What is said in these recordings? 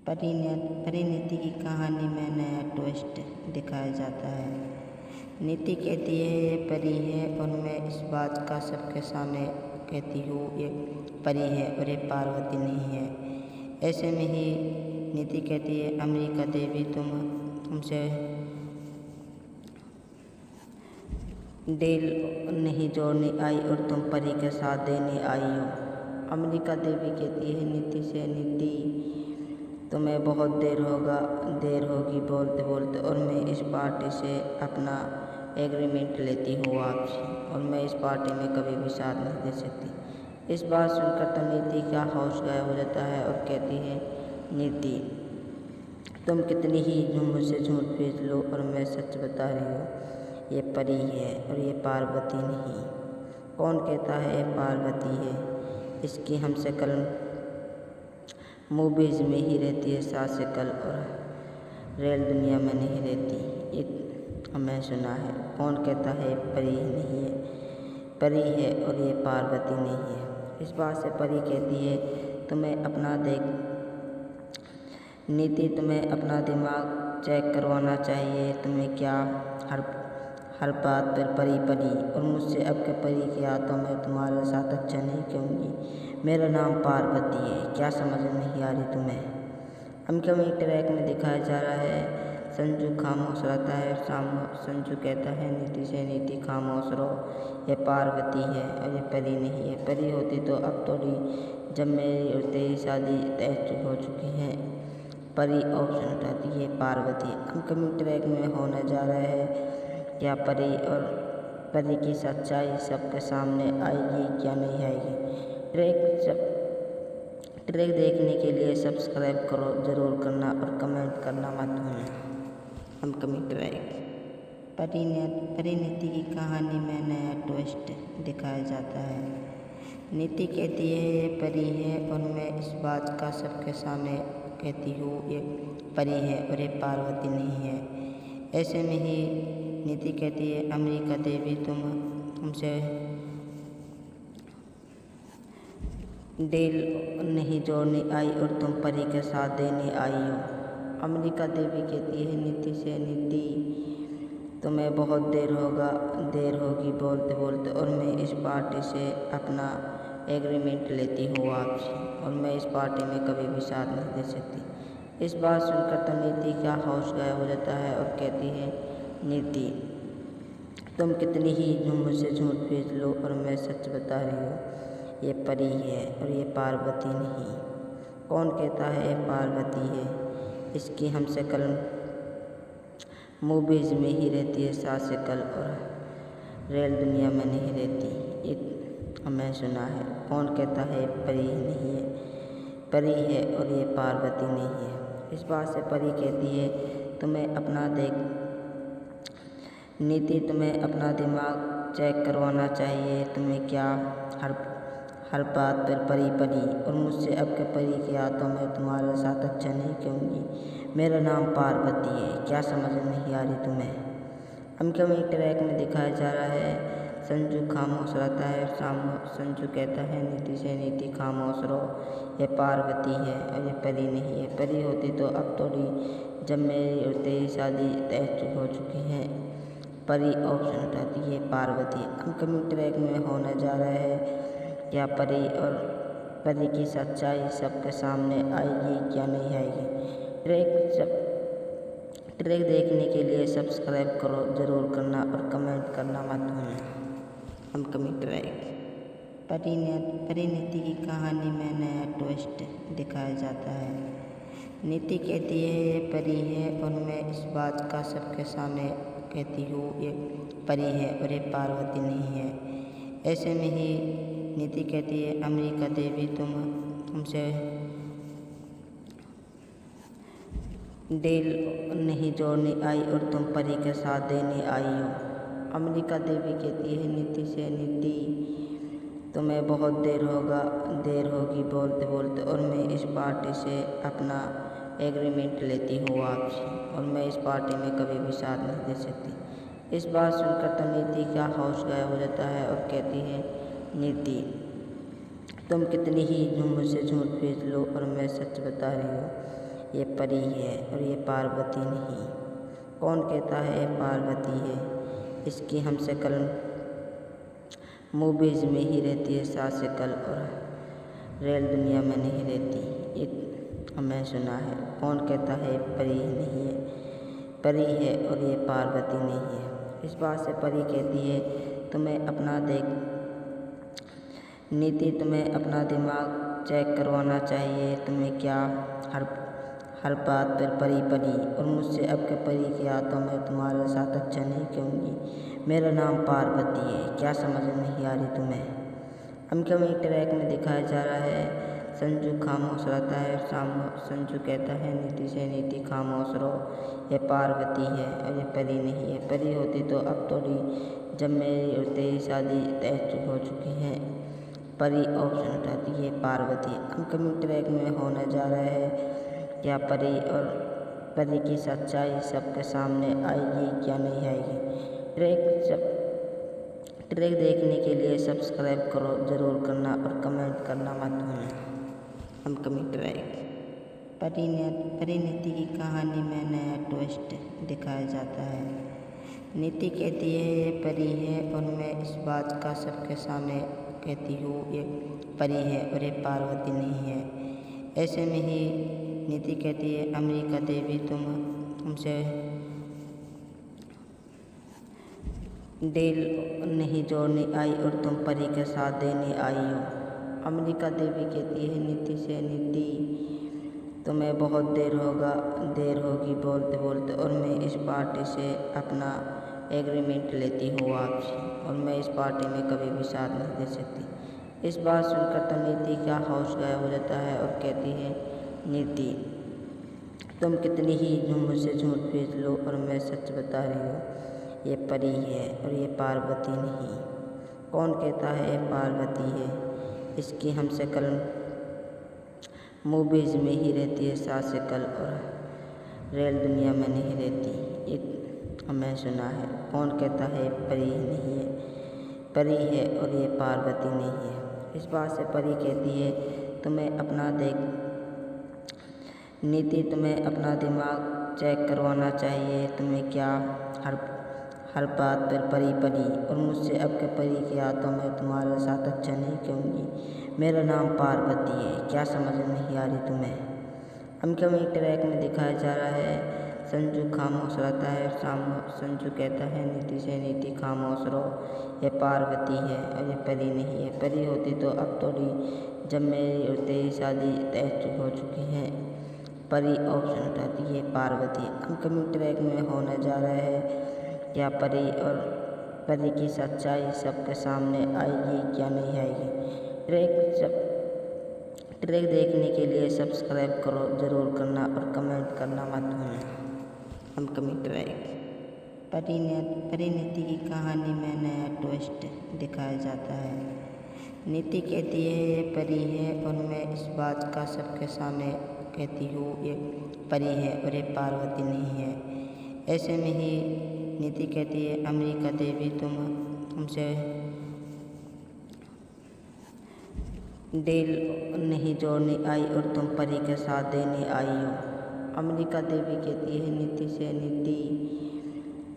परिणीति की कहानी में नया ट्विस्ट दिखाया जाता है। नीति कहती है ये परी है और मैं इस बात का सबके सामने कहती हूँ ये परी है और ये पार्वती नहीं है। ऐसे में ही नीति कहती है अमेरिका देवी तुमसे डील नहीं जोड़ने आई और तुम परी के साथ देने आई हो। अमेरिका देवी कहती है नीति से नीति तुम्हें बहुत देर होगी बोलते बोलते और मैं इस पार्टी से अपना एग्रीमेंट लेती हूँ आपसे और मैं इस पार्टी में कभी भी साथ नहीं दे सकती। इस बात सुनकर तो नीति का होश गायब हो जाता है और कहती है नीति तुम कितनी ही मुझसे झूठ भेज लो और मैं सच बता रही हूँ ये परी है और ये पार्वती नहीं। कौन कहता है ये पार्वती है? इसकी हमसे कल मूवीज़ में ही रहती है सासिकल और रियल दुनिया में नहीं रहती। एक हमें सुना है। कौन कहता है परी नहीं है? परी है और ये पार्वती नहीं है। इस बात से परी कहती है तुम्हें अपना नीति तुम्हें अपना दिमाग चेक करवाना चाहिए। तुम्हें क्या हर बात पर परी और मुझसे अब के परी के हाथों में तुम्हारे साथ अच्छा नहीं कहूँगी। मेरा नाम पार्वती है। क्या समझ नहीं आ रही तुम्हें? अपकमिंग ट्रैक में दिखाया जा रहा है संजू खामोश रहता है। संजू कहता है नीति से नीति खामोश रहो ये पार्वती है और ये परी नहीं है। परी होती तो अब थोड़ी जब मेरी और तेरी शादी तय हो चुकी है। परी ऑप्शन उठाती है पार्वती। अपकमिंग ट्रैक में होने जा रहा है क्या परी की सच्चाई सबके सामने आएगी क्या नहीं आएगी। ट्रैक देखने के लिए सब्सक्राइब करो ज़रूर करना और कमेंट करना मत भूलना। अपकमिंग ट्रैक परिणीति की कहानी में नया ट्विस्ट दिखाया जाता है। नीति कहती है ये परी है और मैं इस बात का सबके सामने कहती हूँ ये परी है और ये पार्वती नहीं है। ऐसे में ही नीति कहती है अमेरिका देवी तुमसे डील नहीं जोड़ने आई और तुम परी के साथ देने आई हो। अमेरिका देवी कहती है नीति से नीति तुम्हें बहुत देर होगी बोलते बोलते और मैं इस पार्टी से अपना एग्रीमेंट लेती हूँ आपसे और मैं इस पार्टी में कभी भी साथ नहीं दे सकती। इस बात सुनकर तो नीति का होश गायब हो जाता है और कहती है नीति तुम कितनी ही मुझसे झूठ भेज लो और मैं सच बता रही हूँ ये परी है और ये पार्वती नहीं। कौन कहता है ये पार्वती है? इसकी हमसे कल मूवीज़ में ही रहती है सासिकल और रियल दुनिया में नहीं रहती। एक हमें सुना है। कौन कहता है परी नहीं है? परी है और ये पार्वती नहीं है। इस बात से परी कहती है नीति तुम्हें अपना दिमाग चेक करवाना चाहिए। तुम्हें क्या हर बात पर परी और मुझसे अब के परी के हाथों में तुम्हारे साथ अच्छा नहीं कहूँगी। मेरा नाम पार्वती है। क्या समझ नहीं आ रही तुम्हें? अपकमिंग ट्रैक में दिखाया जा रहा है संजू खामोश रहता है। संजू कहता है नीति से नीति खामोश रहो ये पार्वती है और ये परी नहीं है। परी होती तो अब थोड़ी जब मेरी और तेरी शादी तय हो चुकी है। परी ऑप्शन उठाती है पार्वती। अपकमिंग ट्रैक में होने जा रहा है क्या परी की सच्चाई सबके सामने आएगी क्या नहीं आएगी। ट्रैक देखने के लिए सब्सक्राइब करो ज़रूर करना और कमेंट करना मत भूलना। अपकमिंग ट्रैक परिणीति की कहानी में नया ट्विस्ट दिखाया जाता है। नीति कहती है ये परी है और मैं इस बात का सबके सामने कहती हूँ ये परी है और ये पार्वती नहीं है। ऐसे में ही नीति कहती है अमेरिका देवी तुमसे डील नहीं जोड़ने आई और तुम परी के साथ देने आई हो। अमेरिका देवी कहती है नीति से नीति तुम्हें बहुत देर होगी बोलते बोलते और मैं इस पार्टी से अपना एग्रीमेंट लेती हूँ आपसे और मैं इस पार्टी में कभी भी साथ नहीं दे सकती। इस बात सुनकर तो नीति का होश गायब हो जाता है और कहती है नीति तुम कितनी ही मुझसे झूठ भेज लो और मैं सच बता रही हूँ ये परी है और ये पार्वती नहीं। कौन कहता है ये पार्वती है, इसकी हम शक्ल मूवीज में ही रहती है, साथ शक्ल और रियल दुनिया में नहीं रहती, ये हमें सुना है। कौन कहता है परी नहीं है, परी है और ये पार्वती नहीं है। इस बात से परी कहती है तुम्हें अपना नीति तुम्हें अपना दिमाग चेक करवाना चाहिए। तुम्हें क्या हर बात पर परी परी और मुझसे अब के परी की यादों में तुम्हारे साथ अच्छा नहीं कहूँगी। मेरा नाम पार्वती है, क्या समझ नहीं आ रही तुम्हें। अपकमिंग ट्रैक में दिखाया जा रहा है संजू खामोश रहता है और संजू कहता है नीति से नीति खामोश रहो, ये पार्वती है और ये परी नहीं है। परी होती तो अब थोड़ी, जब मेरी और तेरी शादी तय हो चुकी है। परी ऑप्शन उठाती है पार्वती। अपकमिंग ट्रैक में होने जा रहा है क्या परी और परी की सच्चाई सबके सामने आएगी क्या नहीं आएगी। ट्रैक देखने के लिए सब्सक्राइब करो ज़रूर करना और कमेंट करना मत भूलना। अपकमिंग ट्रैक परिणति की कहानी में नया ट्विस्ट दिखाया जाता है। नीति कहती है ये परी है और मैं इस बात का सबके सामने कहती हूँ ये परी है और ये पार्वती नहीं है। ऐसे में ही नीति कहती है अमेरिका देवी तुम हमसे डील नहीं जोड़ने आई और तुम परी के साथ देने आई हो। अमेरिका देवी कहती है नीति से नीति तुम्हें बहुत देर होगी बोलते बोलते, और मैं इस पार्टी से अपना एग्रीमेंट लेती हूँ आपसे, और मैं इस पार्टी में कभी भी साथ नहीं दे सकती। इस बात सुनकर तो नीति का होश गायब हो जाता है और कहती है नीति तुम कितनी ही मुझसे झूठ पीट लो और मैं सच बता रही हूँ, ये परी है और ये पार्वती नहीं। कौन कहता है ये पार्वती है, इसकी हम शक्ल मूवीज में ही रहती है, साथ शक्ल और रियल दुनिया में नहीं रहती, ये हमें सुना है। कौन कहता है परी नहीं है, परी है और ये पार्वती नहीं है। इस बात से परी कहती है तुम्हें अपना नीति तुम्हें अपना दिमाग चेक करवाना चाहिए। तुम्हें क्या हर बात पर परी परी और मुझसे अब के परी की यादों में तुम्हारे साथ अच्छा नहीं कहूँगी। मेरा नाम पार्वती है, क्या समझ नहीं आ रही तुम्हें। अपकमिंग ट्रैक में दिखाया जा रहा है संजू खामोश रहता है और संजू कहता है नीति से नीति खामोश रहो, ये पार्वती है और ये परी नहीं है। परी होती तो अब थोड़ी, जब मेरी और तेरी शादी तय हो चुकी है। परी ऑप्शन उठाती है पार्वती। अपकमिंग ट्रैक में होने जा रहा है क्या परी और परी की सच्चाई सबके सामने आएगी क्या नहीं आएगी। ट्रैक देखने के लिए सब्सक्राइब करो ज़रूर करना और कमेंट करना मत भूलना। अपकमिंग ट्रैक परिणति की कहानी में नया ट्विस्ट दिखाया जाता है। नीति कहती है ये परी है और मैं इस बात का सबके सामने कहती हूँ ये परी है और ये पार्वती नहीं है। ऐसे में ही नीति कहती है अमेरिका देवी तुम हमसे डील नहीं जोड़ने आई और तुम परी के साथ देने आई हो। अमेरिका देवी कहती है नीति से नीति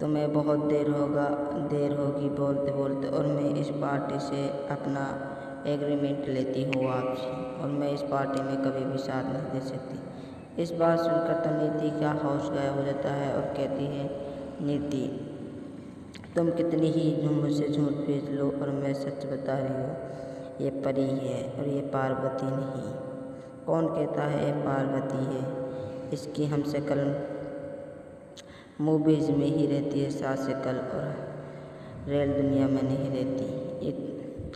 तुम्हें बहुत देर होगी बोलते बोलते, और मैं इस पार्टी से अपना एग्रीमेंट लेती हूँ आपसे, और मैं इस पार्टी में कभी भी साथ नहीं दे सकती। इस बात सुनकर तो नीति का होश गायब हो जाता है और कहती है नीति तुम कितनी ही मुझसे झूठ पीट लो और मैं सच बता रही हूँ, ये परी है और ये पार्वती नहीं। कौन कहता है ये पार्वती है, इसकी हम शक्ल मूवीज में ही रहती है, साथ शक्ल और रियल दुनिया में नहीं रहती, ये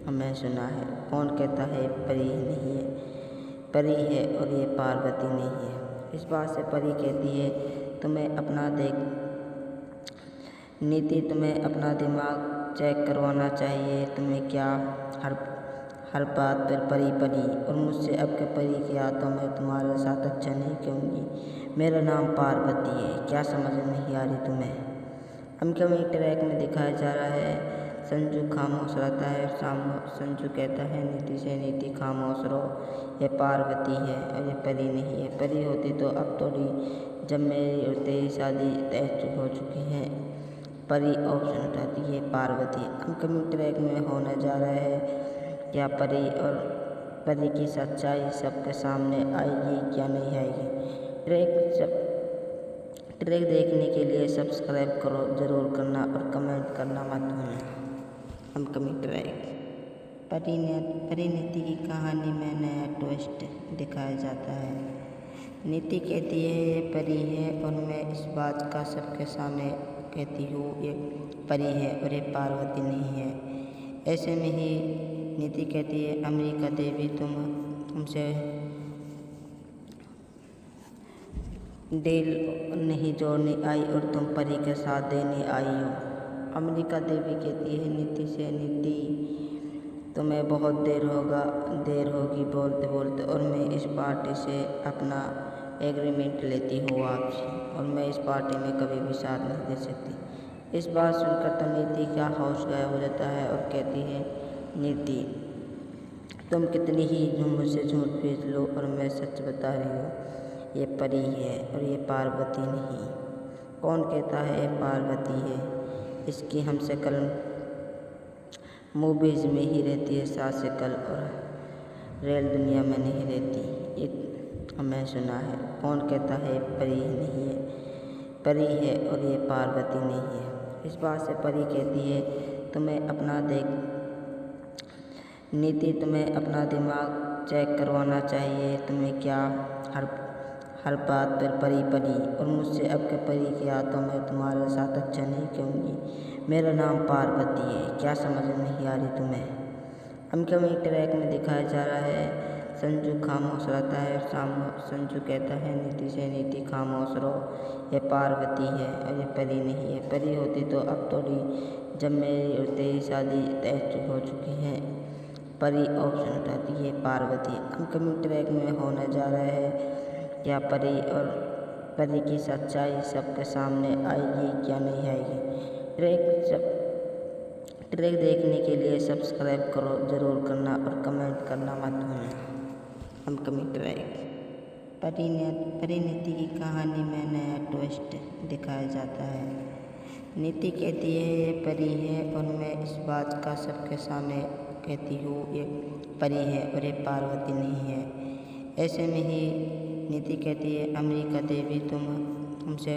हमें सुना है। कौन कहता है परी नहीं है, परी है और ये पार्वती नहीं है। इस बात से परी कहती है तुम्हें अपना नीति तुम्हें अपना दिमाग चेक करवाना चाहिए। तुम्हें क्या हर बात पर परी परी और मुझसे अब के परी की यादों में तुम्हारे साथ अच्छा नहीं कहूँगी। मेरा नाम पार्वती है, क्या समझ नहीं आ रही तुम्हें। अपकमिंग ट्रैक में दिखाया जा रहा है संजू खामोश रहता है। संजू कहता है नीति से, नीति खामोश रहो, ये पार्वती है और ये परी नहीं है। परी होती तो अब थोड़ी, जब मेरी और तेरी शादी तय हो चुकी है। परी ऑप्शन उठाती है पार्वती। अपकमिंग ट्रैक में होने जा रहा है क्या परी और परी की सच्चाई सबके सामने आएगी क्या नहीं आएगी। ट्रैक देखने के लिए सब्सक्राइब करो ज़रूर करना और कमेंट करना मत भूलना। अपकमिंग ट्रैक परिणीति की कहानी में नया ट्विस्ट दिखाया जाता है। नीति कहती है ये परी है और मैं इस बात का सबके सामने कहती हूँ ये परी है और ये पार्वती नहीं है। ऐसे में ही नीति कहती है अमेरिका देवी तुम हमसे डील नहीं जोड़ने आई और तुम परी के साथ देने आई हो। अमेरिका देवी कहती है नीति से, नीति तुम्हें बहुत देर होगी बोलते बोलते, और मैं इस पार्टी से अपना एग्रीमेंट लेती हूँ आपसे, और मैं इस पार्टी में कभी भी साथ नहीं दे सकती। इस बात सुनकर तो नीति का होश गायब हो जाता है और कहती है नीति तुम कितनी ही मुझसे झूठ पीट लो और मैं सच बता रही हूँ, ये परी है और ये पार्वती नहीं। कौन कहता है ये पार्वती है? इसकी हमसे कल मूवीज़ में ही रहती है, सास से कल, और रियल दुनिया में नहीं रहती, ये हमें सुना है। कौन कहता है परी नहीं है? परी है और ये पार्वती नहीं है। इस बात से परी कहती है तुम्हें अपना नीति तुम्हें अपना दिमाग चेक करवाना चाहिए। तुम्हें क्या हर बात पर परी और मुझसे अब के परी की हाथों में तुम्हारे साथ अच्छा नहीं कहूँगी। मेरा नाम पार्वती है, क्या समझ नहीं आ रही तुम्हें? अपकमिंग ट्रैक में दिखाया जा रहा है संजू खामोश रहता है। संजू कहता है नीति से, नीति खामोश रहो, ये पार्वती है और ये परी नहीं है। परी होती तो अब थोड़ी, जब मेरी और तेरी शादी तय हो चुकी है। परी ऑप्शन उठाती है पार्वती। अपकमिंग ट्रैक में होने जा रहा है क्या परी और परी की सच्चाई सबके सामने आएगी क्या नहीं आएगी। ट्रैक देखने के लिए सब्सक्राइब करो ज़रूर करना और कमेंट करना मत भूलना। अपकमिंग ट्रैक परिणीति की कहानी में नया ट्विस्ट दिखाया जाता है। नीति कहती है ये परी है और मैं इस बात का सबके सामने कहती हूँ ये परी है और ये पार्वती नहीं है। ऐसे में ही नीति कहती है अमेरिका देवी तुम हमसे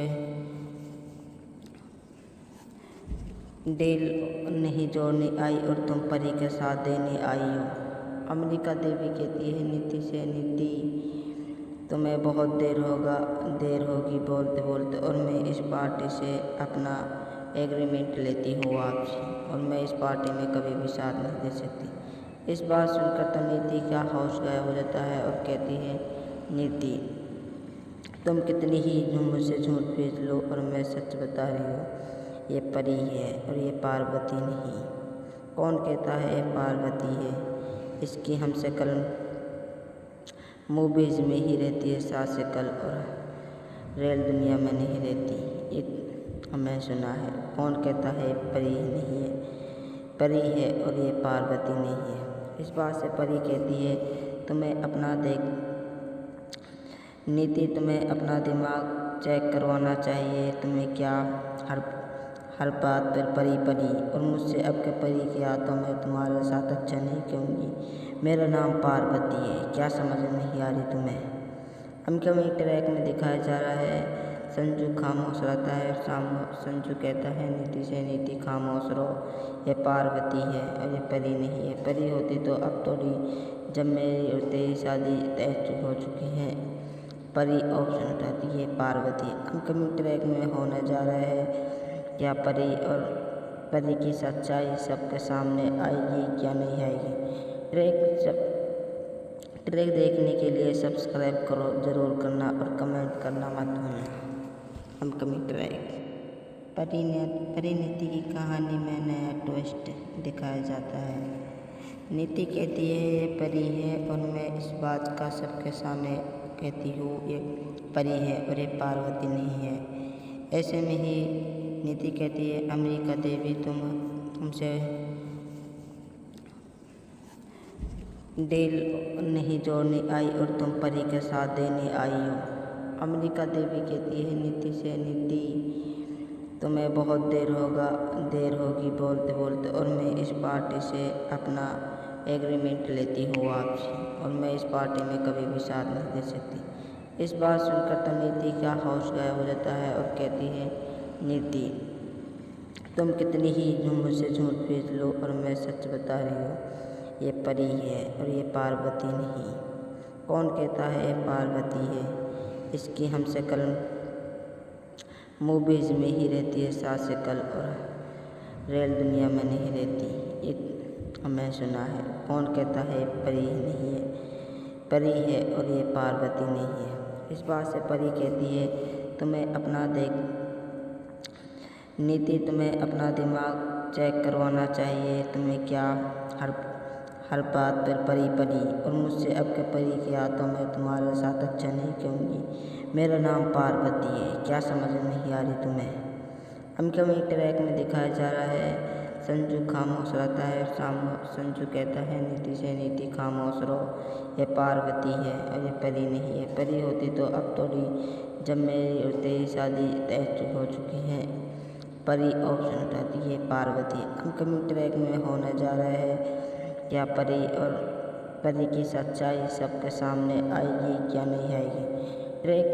डील नहीं जोड़ने आई और तुम परी के साथ देने आई हो। अमेरिका देवी कहती है नीति से, नीति तुम्हें बहुत देर होगी बोलते बोलते, और मैं इस पार्टी से अपना एग्रीमेंट लेती हूँ आपसे, और मैं इस पार्टी में कभी भी साथ नहीं दे सकती। इस बात सुनकर तो नीति का होश गायब हो जाता है और कहती है नीति तुम कितनी ही मुझसे झूठ पीट लो और मैं सच बता रही हूँ, ये परी है और ये पार्वती नहीं। कौन कहता है ये पार्वती है? इसकी हमसे कल मूवीज़ में ही रहती है, सास से कल, और रियल दुनिया में नहीं रहती, ये हमें सुना है। कौन कहता है परी नहीं है? परी है और ये पार्वती नहीं है। इस बात से परी कहती है तुम्हें अपना नीति तुम्हें अपना दिमाग चेक करवाना चाहिए। तुम्हें क्या हर बात पर परी और मुझसे अब के परी के हाथों में तुम्हारे साथ अच्छा नहीं कहूँगी। मेरा नाम पार्वती है, क्या समझ नहीं आ रही तुम्हें? अपकमिंग ट्रैक में दिखाया जा रहा है संजू खामोश रहता है। संजू कहता है नीति से, नीति खामोश रहो, ये पार्वती है और ये परी नहीं है। परी होती तो अब थोड़ी, जब मेरी और तेरी शादी तय हो चुकी है। परी ऑप्शन उठाती है पार्वती। अपकमिंग ट्रैक में होने जा रहा है क्या परी और परी की सच्चाई सबके सामने आएगी क्या नहीं आएगी। ट्रैक देखने के लिए सब्सक्राइब करो ज़रूर करना और कमेंट करना मत भूलना। अपकमिंग ट्रैक परिणीति की कहानी में नया ट्विस्ट दिखाया जाता है। नीति कहती है ये परी है और मैं इस बात का सबके सामने कहती हूँ ये परी है और ये पार्वती नहीं है। ऐसे में ही नीति कहती है अमेरिका देवी तुम हमसे डील नहीं जोड़ने आई और तुम परी के साथ देने आई हो। अमेरिका देवी कहती है नीति से, नीति तुम्हें बहुत देर होगी बोलते बोलते, और मैं इस पार्टी से अपना एग्रीमेंट लेती हूँ आपसे, और मैं इस पार्टी में कभी भी साथ नहीं दे सकती। इस बात सुनकर तो नीति का होश गायब हो जाता है और कहती है नीति, तुम कितनी ही मुझसे झूठ पीट लो और मैं सच बता रही हूँ, ये परी है और ये पार्वती नहीं। कौन कहता है ये पार्वती है? इसकी हमसे कल मूवीज में ही रहती है साथ से कल, और रियल दुनिया में नहीं रहती, ये हमें सुना है। कौन कहता है ये परी नहीं है? परी है और ये पार्वती नहीं है। इस बात से परी कहती है तुम्हें अपना नीति तुम्हें अपना दिमाग चेक करवाना चाहिए। तुम्हें क्या हर बात पर परी और मुझसे अब के परी के हाथों में तुम्हारे साथ अच्छा नहीं कहूँगी। मेरा नाम पार्वती है, क्या समझ नहीं आ रही तुम्हें? अपकमिंग ट्रैक में दिखाया जा रहा है संजू खामोश रहता है और संजू कहता है नीति से, नीति खामोश रहो, ये पार्वती है और ये परी नहीं है। परी होती तो अब थोड़ी, जब मेरी और तेरी शादी तय हो चुकी है। परी ऑप्शन उठाती है पार्वती। अपकमिंग ट्रैक में होने जा रहा है क्या परी और परी की सच्चाई सबके सामने आएगी क्या नहीं आएगी। ट्रैक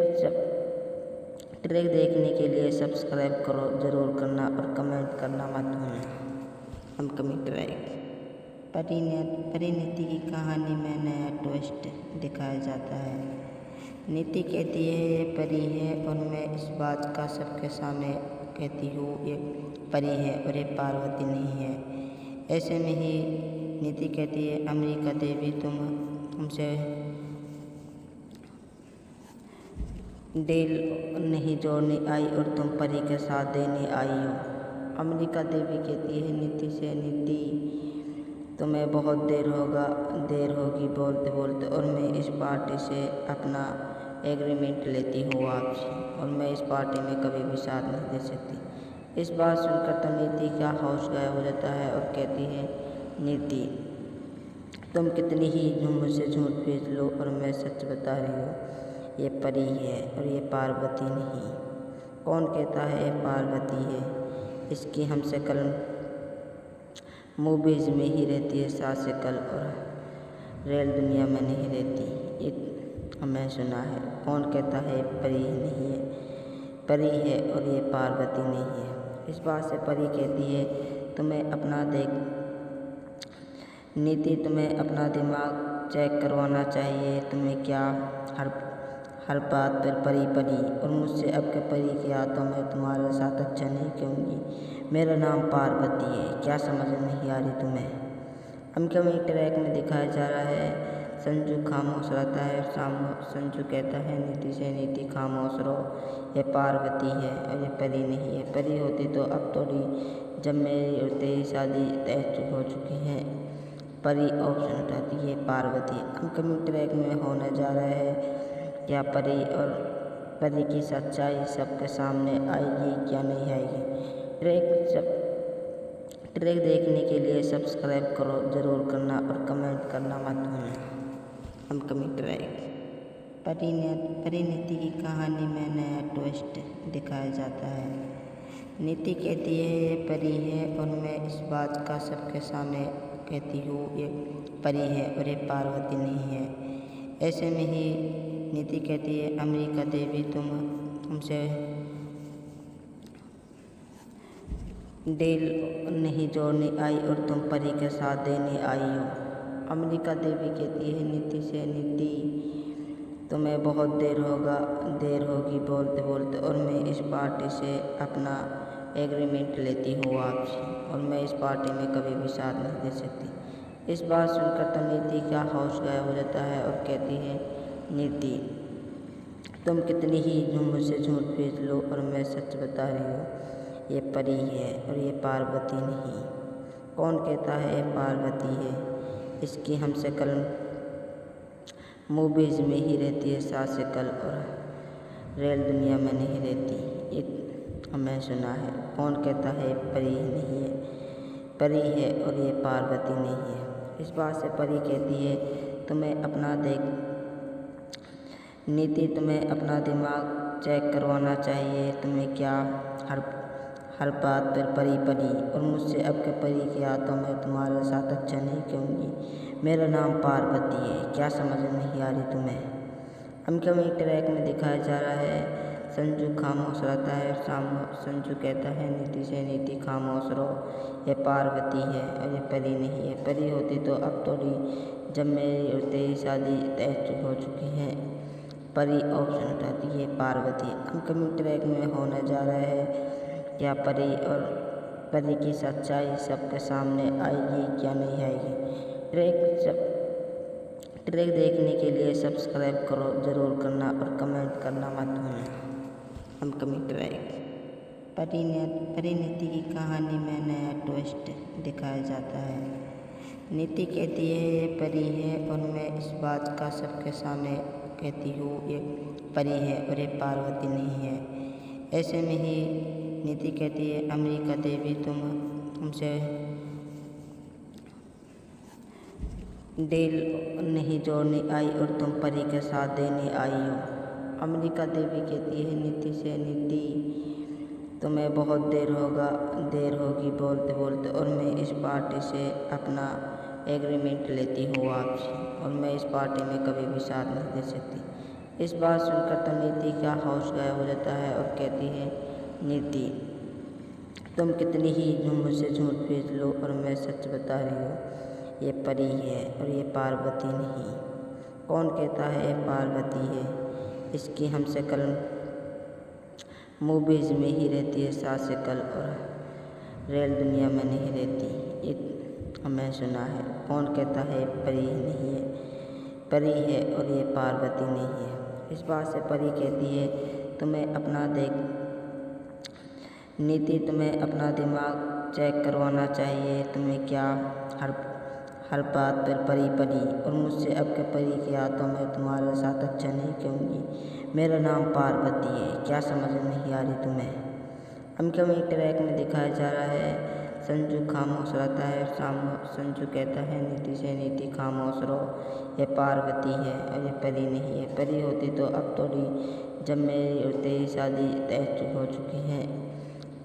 देखने के लिए सब्सक्राइब करो ज़रूर करना और कमेंट करना मत भूलना। अपकमिंग ट्रैक परिणीति की कहानी में नया ट्विस्ट दिखाया जाता है। नीति कहती है ये परी है और मैं इस बात का सबके सामने कहती हूँ, ये परी है और ये पार्वती नहीं है। ऐसे में ही नीति कहती है अमेरिका देवी तुम हमसे डील नहीं जोड़ने आई और तुम परी के साथ देने आई हो। अमेरिका देवी कहती है नीति से, नीति तुम्हें बहुत देर होगी बोलते बोलते, और मैं इस पार्टी से अपना एग्रीमेंट लेती हूँ आपसे, और मैं इस पार्टी में कभी भी साथ नहीं दे सकती। इस बात सुनकर तो नीति का होश गायब हो जाता है और कहती है नीति, तुम कितनी ही मुझसे झूठ पीट लो और मैं सच बता रही हूँ, ये परी है और ये पार्वती नहीं। कौन कहता है ये पार्वती है? इसकी हमसे कल मूवीज में ही रहती है साथ से कल, और रियल दुनिया में नहीं रहती, ये हमें सुना है। कौन कहता है ये परी नहीं है? परी है और ये पार्वती नहीं है। इस बात से परी कहती है नीति तुम्हें अपना दिमाग चेक करवाना चाहिए। तुम्हें क्या हर बात पर परी और मुझसे अब के परी के हाथों में तुम्हारे साथ अच्छा नहीं कहूँगी। मेरा नाम पार्वती है, क्या समझ नहीं आ रही तुम्हें? अपकमिंग ट्रैक में दिखाया जा रहा है संजू खामोश रहता है और संजू कहता है नीति से, नीति खामोश रहो, ये पार्वती है और ये परी नहीं है। परी होती तो अब थोड़ी, जब मेरी और तेरी शादी तय हो चुकी है। परी ऑप्शन उठाती है पार्वती। अपकमिंग ट्रैक में होने जा रहा है क्या परी और परी की सच्चाई सबके सामने आएगी क्या नहीं आएगी। ट्रैक देखने के लिए सब्सक्राइब करो ज़रूर करना और कमेंट करना मत भूलना। अपकमिंग ट्रैक परिणीति की कहानी में नया ट्विस्ट दिखाया जाता है। नीति कहती है ये परी है और मैं इस बात का सबके सामने कहती हूँ, ये परी है और ये पार्वती नहीं है। ऐसे में ही नीति कहती है अमेरिका देवी तुम हमसे डील नहीं जोड़ने आई और तुम परी के साथ देने आई हो। अमेरिका देवी कहती है नीति से, नीति तुम्हें बहुत देर होगी बोलते बोलते, और मैं इस पार्टी से अपना एग्रीमेंट लेती हूँ आपसे, और मैं इस पार्टी में कभी भी साथ नहीं दे सकती। इस बात सुनकर तो नीति का होश गायब हो जाता है और कहती है नीति, तुम कितनी ही मुझसे झूठ पीट लो और मैं सच बता रही हूँ, ये परी है और ये पार्वती नहीं। कौन कहता है ये पार्वती है? इसकी हमसे कल मूवीज में ही रहती है साथ से कल, और रियल दुनिया में नहीं रहती, ये हमें सुना है। कौन कहता है परी नहीं है? परी है और ये पार्वती नहीं है। इस बात से परी कहती है तुम्हें अपना दिमाग चेक करवाना चाहिए। तुम्हें क्या हर बात पर परी परी और मुझसे अब के परी की हाथों में तुम्हारे साथ अच्छा नहीं कहूँगी। मेरा नाम पार्वती है, क्या समझ नहीं आ रही तुम्हें। अपकमिंग ट्रैक में दिखाया जा रहा है संजू खामोश रहता है और संजू कहता है नीति से नीति खामोश रहो, ये पार्वती है और ये परी नहीं है। परी होती तो अब थोड़ी, जब मेरी और तेरी शादी तय हो चुकी है। परी ऑप्शन उठाती है पार्वती। अपकमिंग ट्रैक में होने जा रहा है क्या परी और परी की सच्चाई सबके सामने आएगी क्या नहीं आएगी। ट्रैक देखने के लिए सब्सक्राइब करो ज़रूर करना और कमेंट करना मत भूलना। अपकमिंग ट्रैक परिणति की कहानी में नया ट्विस्ट दिखाया जाता है। नीति कहती है ये परी है और मैं इस बात का सबके सामने कहती हूँ ये परी है और ये पार्वती नहीं है। ऐसे में ही नीति कहती है अमेरिका देवी तुम हमसे डील नहीं जोड़ने आई और तुम परी के साथ देने आई हो। अमेरिका देवी कहती है नीति से नीति तुम्हें बहुत देर होगी बोलते बोलते, और मैं इस पार्टी से अपना एग्रीमेंट लेती हूँ आपसे और मैं इस पार्टी में कभी भी साथ नहीं दे सकती। इस बात सुनकर तो नीति का होश गायब हो जाता है और कहती है नीति तुम कितनी ही मुझसे झूठ पीट लो और मैं सच बता रही हूँ, ये परी है और ये पार्वती नहीं। कौन कहता है ये पार्वती है, इसकी हम शक्ल मूवीज़ में ही रहती है, साथ शक्ल और रियल दुनिया में नहीं रहती, ये हमें सुना है। कौन कहता है परी नहीं है, परी है और ये पार्वती नहीं है। इस बात से परी कहती है तुम्हें अपना दिमाग चेक करवाना चाहिए। तुम्हें क्या हर बात पर परी परी और मुझसे अब के परी के हाथों में तुम्हारे साथ अच्छा नहीं कहूँगी। मेरा नाम पार्वती है, क्या समझ नहीं आ रही तुम्हें। अपकमिंग ट्रैक में दिखाया जा रहा है संजू खामोश रहता है और संजू कहता है नीति से नीति खामोश रहो, ये पार्वती है और ये परी नहीं है। परी होती तो अब थोड़ी, जब मेरी और तेरी शादी तय हो चुकी है।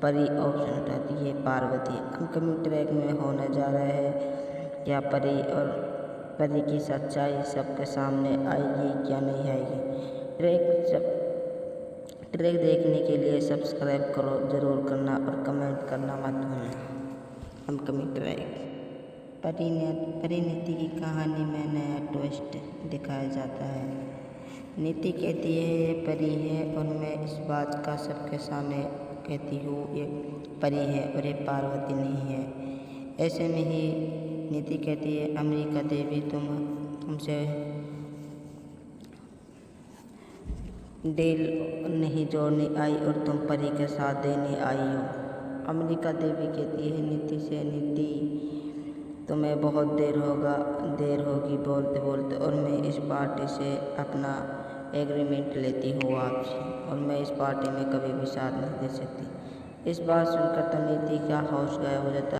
परी ऑप्शन उठाती है पार्वती। अपकमिंग ट्रैक में होने जा रहा है क्या परी और परी की सच्चाई सबके सामने आएगी क्या नहीं आएगी। ट्रैक देखने के लिए सब्सक्राइब करो ज़रूर करना और कमेंट करना मत भूलना। अपकमिंग ट्रैक परिणति की कहानी में नया ट्विस्ट दिखाया जाता है। नीति कहती है ये परी है और मैं इस बात का सबके सामने कहती हूँ ये परी है और ये पार्वती नहीं है। ऐसे में ही नीति कहती है अमेरिका देवी तुम हमसे डील नहीं जोड़ने आई और तुम परी के साथ देने आई हो। अमेरिका देवी कहती है नीति से नीति तुम्हें बहुत देर होगी बोलते बोलते, और मैं इस पार्टी से अपना एग्रीमेंट लेती हूँ आपसे और मैं इस पार्टी में कभी भी साथ नहीं दे सकती। इस बात सुनकर तो नीति का होश गायब हो जाता है।